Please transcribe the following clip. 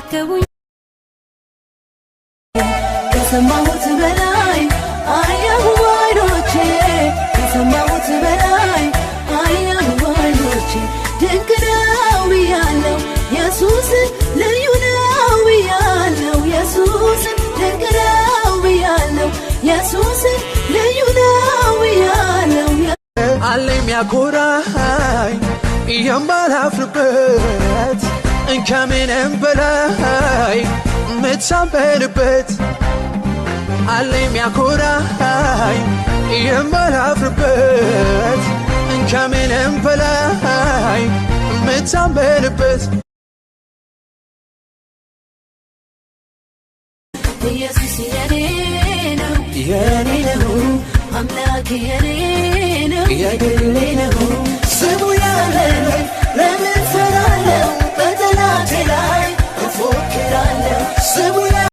ያከቡኝ ከሰማሁት በላይ አየሁ አይኖቼ ከሰማሁት በላይ አየሁ አይኖቼ ድንቅ ነው ብያለሁ ኢየሱስን ልዩ ነው ብያለሁ ኢየሱስን ድንቅ ነው ብያለሁ ኢየሱስን ልዩ ነው ብያለሁ አለኝ የሚያኮራኝ የማላፍርበት ከምንም በላይ ምታመንበት አለኝ የሚያኮራኝ የማላፍርበት ከምንም በላይ ምታመንበት ኢየሱስ የኔ ነው አምላክ የኔ ነው የግሌ ነው ስሙ ያለኝ ለምን